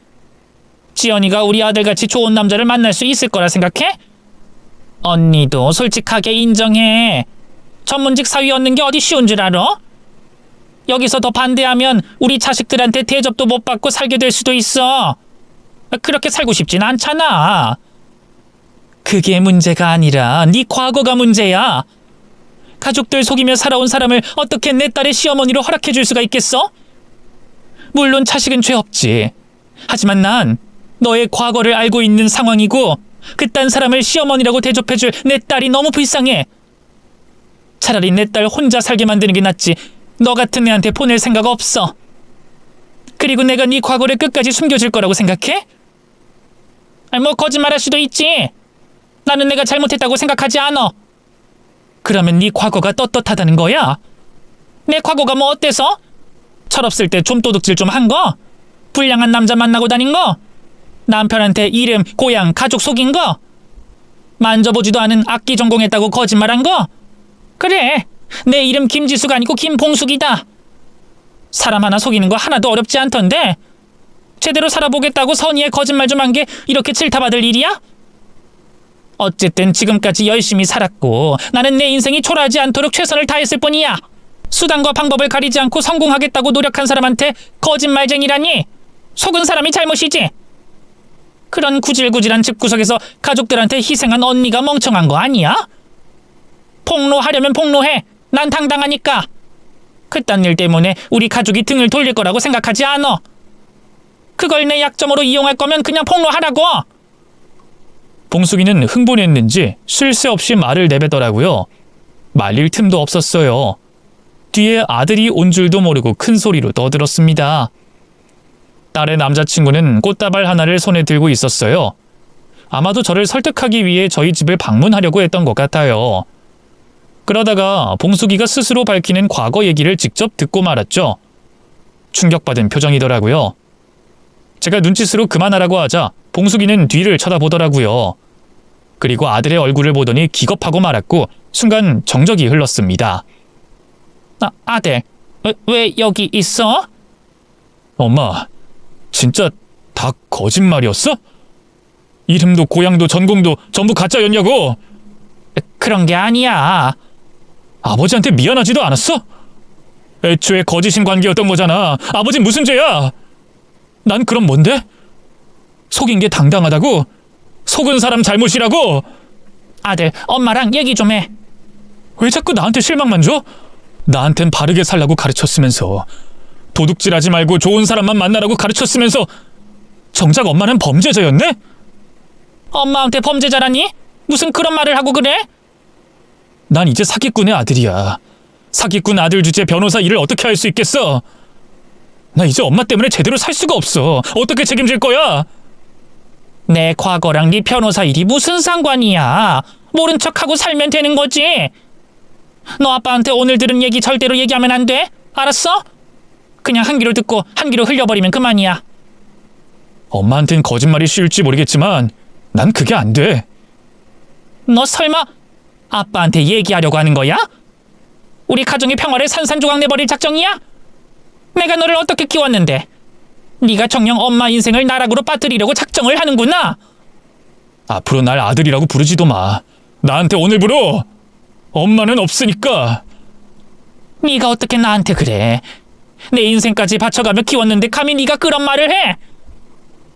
지연이가 우리 아들같이 좋은 남자를 만날 수 있을 거라 생각해? 언니도 솔직하게 인정해. 전문직 사위 얻는 게 어디 쉬운 줄 알아? 여기서 더 반대하면 우리 자식들한테 대접도 못 받고 살게 될 수도 있어. 그렇게 살고 싶진 않잖아. 그게 문제가 아니라 네 과거가 문제야. 가족들 속이며 살아온 사람을 어떻게 내 딸의 시어머니로 허락해 줄 수가 있겠어? 물론 자식은 죄 없지. 하지만 난 너의 과거를 알고 있는 상황이고 그딴 사람을 시어머니라고 대접해줄 내 딸이 너무 불쌍해. 차라리 내 딸 혼자 살게 만드는 게 낫지 너 같은 애한테 보낼 생각 없어. 그리고 내가 네 과거를 끝까지 숨겨줄 거라고 생각해? 뭐 거짓말할 수도 있지. 나는 내가 잘못했다고 생각하지 않아. 그러면 네 과거가 떳떳하다는 거야? 내 과거가 뭐 어때서? 철없을 때 좀 도둑질 좀 한 거? 불량한 남자 만나고 다닌 거? 남편한테 이름, 고향, 가족 속인 거? 만져보지도 않은 악기 전공했다고 거짓말한 거? 그래, 내 이름 김지수가 아니고 김봉숙이다. 사람 하나 속이는 거 하나도 어렵지 않던데 제대로 살아보겠다고 선의의 거짓말 좀 한 게 이렇게 질타받을 일이야? 어쨌든 지금까지 열심히 살았고 나는 내 인생이 초라하지 않도록 최선을 다했을 뿐이야. 수단과 방법을 가리지 않고 성공하겠다고 노력한 사람한테 거짓말쟁이라니? 속은 사람이 잘못이지. 그런 구질구질한 집구석에서 가족들한테 희생한 언니가 멍청한 거 아니야? 폭로하려면 폭로해. 난 당당하니까. 그딴 일 때문에 우리 가족이 등을 돌릴 거라고 생각하지 않아. 그걸 내 약점으로 이용할 거면 그냥 폭로하라고. 봉숙이는 흥분했는지 쉴 새 없이 말을 내뱉더라고요. 말릴 틈도 없었어요. 뒤에 아들이 온 줄도 모르고 큰 소리로 떠들었습니다. 딸의 남자친구는 꽃다발 하나를 손에 들고 있었어요. 아마도 저를 설득하기 위해 저희 집을 방문하려고 했던 것 같아요. 그러다가 봉숙이가 스스로 밝히는 과거 얘기를 직접 듣고 말았죠. 충격받은 표정이더라고요. 제가 눈짓으로 그만하라고 하자 봉숙이는 뒤를 쳐다보더라고요. 그리고 아들의 얼굴을 보더니 기겁하고 말았고 순간 정적이 흘렀습니다. 아들, 왜 여기 있어? 엄마, 진짜 다 거짓말이었어? 이름도 고향도 전공도 전부 가짜였냐고? 그런 게 아니야. 아버지한테 미안하지도 않았어? 애초에 거짓인 관계였던 거잖아. 아버지 무슨 죄야? 난 그럼 뭔데? 속인 게 당당하다고? 속은 사람 잘못이라고? 아들, 엄마랑 얘기 좀 해. 왜 자꾸 나한테 실망만 줘? 나한텐 바르게 살라고 가르쳤으면서 도둑질하지 말고 좋은 사람만 만나라고 가르쳤으면서 정작 엄마는 범죄자였네? 엄마한테 범죄자라니? 무슨 그런 말을 하고 그래? 난 이제 사기꾼의 아들이야. 사기꾼 아들 주제 변호사 일을 어떻게 할 수 있겠어? 나 이제 엄마 때문에 제대로 살 수가 없어. 어떻게 책임질 거야? 내 과거랑 네 변호사 일이 무슨 상관이야? 모른 척하고 살면 되는 거지. 너 아빠한테 오늘 들은 얘기 절대로 얘기하면 안 돼. 알았어? 그냥 한 귀로 듣고 한 귀로 흘려버리면 그만이야. 엄마한텐 거짓말이 쉬울지 모르겠지만 난 그게 안 돼. 너 설마 아빠한테 얘기하려고 하는 거야? 우리 가정의 평화를 산산조각 내버릴 작정이야? 내가 너를 어떻게 키웠는데 네가 정녕 엄마 인생을 나락으로 빠뜨리려고 작정을 하는구나. 앞으로 날 아들이라고 부르지도 마. 나한테 오늘부로 엄마는 없으니까. 네가 어떻게 나한테 그래? 내 인생까지 바쳐가며 키웠는데 감히 네가 그런 말을 해?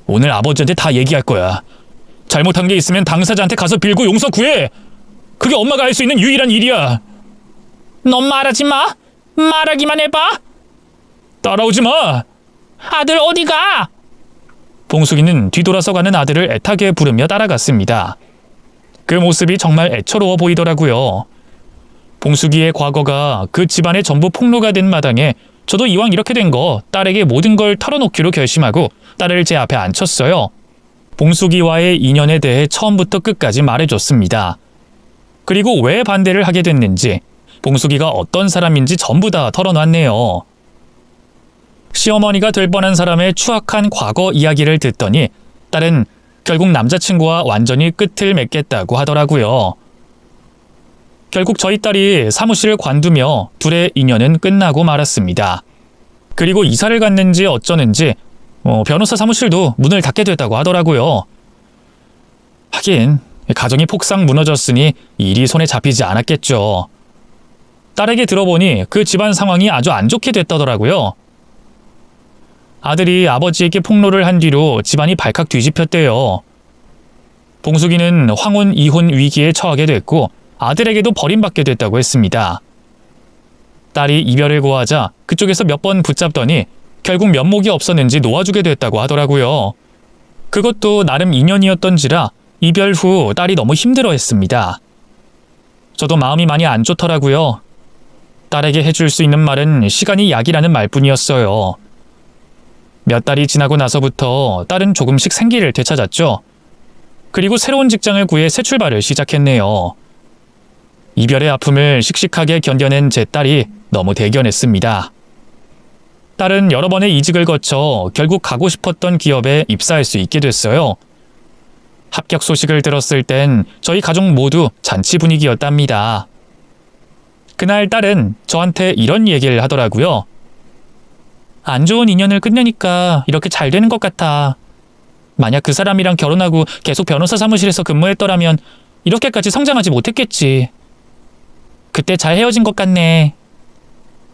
오늘 아버지한테 다 얘기할 거야. 잘못한 게 있으면 당사자한테 가서 빌고 용서 구해. 그게 엄마가 할 수 있는 유일한 일이야. 넌 말하지 마. 말하기만 해봐. 따라오지 마. 아들 어디가? 봉숙이는 뒤돌아서 가는 아들을 애타게 부르며 따라갔습니다. 그 모습이 정말 애처로워 보이더라고요. 봉숙이의 과거가 그 집안의 전부 폭로가 된 마당에 저도 이왕 이렇게 된 거 딸에게 모든 걸 털어놓기로 결심하고 딸을 제 앞에 앉혔어요. 봉숙이와의 인연에 대해 처음부터 끝까지 말해줬습니다. 그리고 왜 반대를 하게 됐는지, 봉숙이가 어떤 사람인지 전부 다 털어놨네요. 시어머니가 될 뻔한 사람의 추악한 과거 이야기를 듣더니 딸은 결국 남자친구와 완전히 끝을 맺겠다고 하더라고요. 결국 저희 딸이 사무실을 관두며 둘의 인연은 끝나고 말았습니다. 그리고 이사를 갔는지 어쩌는지 변호사 사무실도 문을 닫게 됐다고 하더라고요. 하긴 가정이 폭삭 무너졌으니 일이 손에 잡히지 않았겠죠. 딸에게 들어보니 그 집안 상황이 아주 안 좋게 됐다더라고요. 아들이 아버지에게 폭로를 한 뒤로 집안이 발칵 뒤집혔대요. 봉숙이는 황혼 이혼 위기에 처하게 됐고 아들에게도 버림받게 됐다고 했습니다. 딸이 이별을 고하자 그쪽에서 몇 번 붙잡더니 결국 면목이 없었는지 놓아주게 됐다고 하더라고요. 그것도 나름 인연이었던지라 이별 후 딸이 너무 힘들어했습니다. 저도 마음이 많이 안 좋더라고요. 딸에게 해줄 수 있는 말은 시간이 약이라는 말뿐이었어요. 몇 달이 지나고 나서부터 딸은 조금씩 생기를 되찾았죠. 그리고 새로운 직장을 구해 새 출발을 시작했네요. 이별의 아픔을 씩씩하게 견뎌낸 제 딸이 너무 대견했습니다. 딸은 여러 번의 이직을 거쳐 결국 가고 싶었던 기업에 입사할 수 있게 됐어요. 합격 소식을 들었을 땐 저희 가족 모두 잔치 분위기였답니다. 그날 딸은 저한테 이런 얘기를 하더라고요. 안 좋은 인연을 끝내니까 이렇게 잘 되는 것 같아. 만약 그 사람이랑 결혼하고 계속 변호사 사무실에서 근무했더라면 이렇게까지 성장하지 못했겠지. 그때 잘 헤어진 것 같네.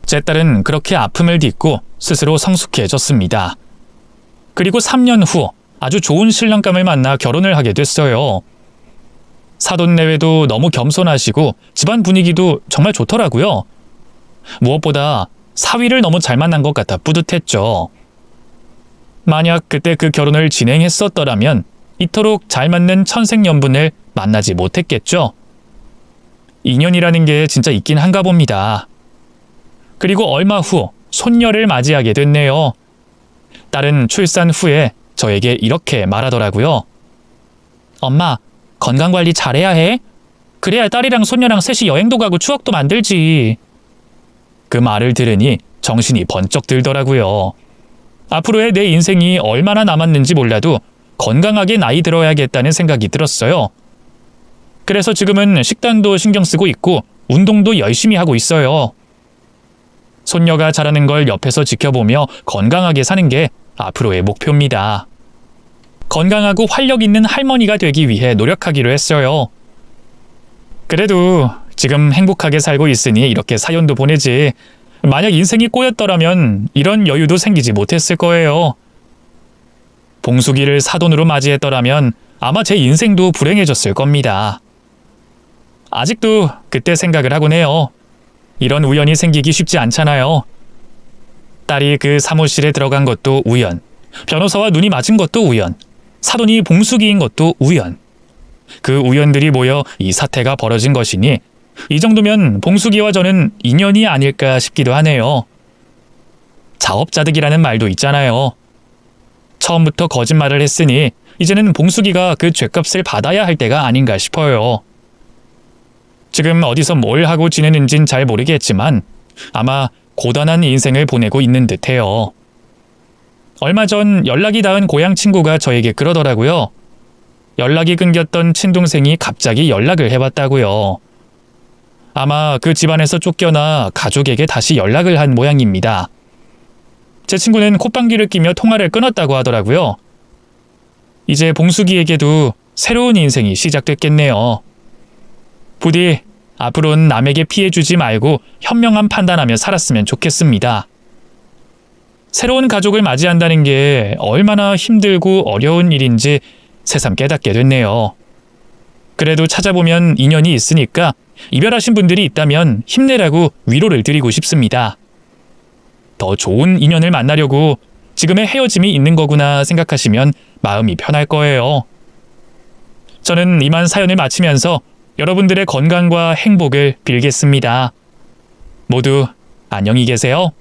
제 딸은 그렇게 아픔을 딛고 스스로 성숙해졌습니다. 그리고 3년 후 아주 좋은 신랑감을 만나 결혼을 하게 됐어요. 사돈내외도 너무 겸손하시고 집안 분위기도 정말 좋더라고요. 무엇보다 사위를 너무 잘 만난 것 같아 뿌듯했죠. 만약 그때 그 결혼을 진행했었더라면 이토록 잘 맞는 천생연분을 만나지 못했겠죠. 인연이라는 게 진짜 있긴 한가 봅니다. 그리고 얼마 후 손녀를 맞이하게 됐네요. 딸은 출산 후에 저에게 이렇게 말하더라고요. 엄마, 건강관리 잘해야 해. 그래야 딸이랑 손녀랑 셋이 여행도 가고 추억도 만들지. 그 말을 들으니 정신이 번쩍 들더라고요. 앞으로의 내 인생이 얼마나 남았는지 몰라도 건강하게 나이 들어야겠다는 생각이 들었어요. 그래서 지금은 식단도 신경 쓰고 있고 운동도 열심히 하고 있어요. 손녀가 자라는 걸 옆에서 지켜보며 건강하게 사는 게 앞으로의 목표입니다. 건강하고 활력 있는 할머니가 되기 위해 노력하기로 했어요. 그래도 지금 행복하게 살고 있으니 이렇게 사연도 보내지. 만약 인생이 꼬였더라면 이런 여유도 생기지 못했을 거예요. 봉숙이를 사돈으로 맞이했더라면 아마 제 인생도 불행해졌을 겁니다. 아직도 그때 생각을 하곤 해요. 이런 우연이 생기기 쉽지 않잖아요. 딸이 그 사무실에 들어간 것도 우연, 변호사와 눈이 맞은 것도 우연, 사돈이 봉숙이인 것도 우연. 그 우연들이 모여 이 사태가 벌어진 것이니 이 정도면 봉숙이와 저는 인연이 아닐까 싶기도 하네요. 자업자득이라는 말도 있잖아요. 처음부터 거짓말을 했으니 이제는 봉숙이가 그 죗값을 받아야 할 때가 아닌가 싶어요. 지금 어디서 뭘 하고 지내는진 잘 모르겠지만 아마 고단한 인생을 보내고 있는 듯해요. 얼마 전 연락이 닿은 고향 친구가 저에게 그러더라고요. 연락이 끊겼던 친동생이 갑자기 연락을 해봤다고요. 아마 그 집안에서 쫓겨나 가족에게 다시 연락을 한 모양입니다. 제 친구는 콧방귀를 끼며 통화를 끊었다고 하더라고요. 이제 봉숙이에게도 새로운 인생이 시작됐겠네요. 부디 앞으로는 남에게 피해 주지 말고 현명한 판단하며 살았으면 좋겠습니다. 새로운 가족을 맞이한다는 게 얼마나 힘들고 어려운 일인지 새삼 깨닫게 됐네요. 그래도 찾아보면 인연이 있으니까 이별하신 분들이 있다면 힘내라고 위로를 드리고 싶습니다. 더 좋은 인연을 만나려고 지금의 헤어짐이 있는 거구나 생각하시면 마음이 편할 거예요. 저는 이만 사연을 마치면서 여러분들의 건강과 행복을 빌겠습니다. 모두 안녕히 계세요.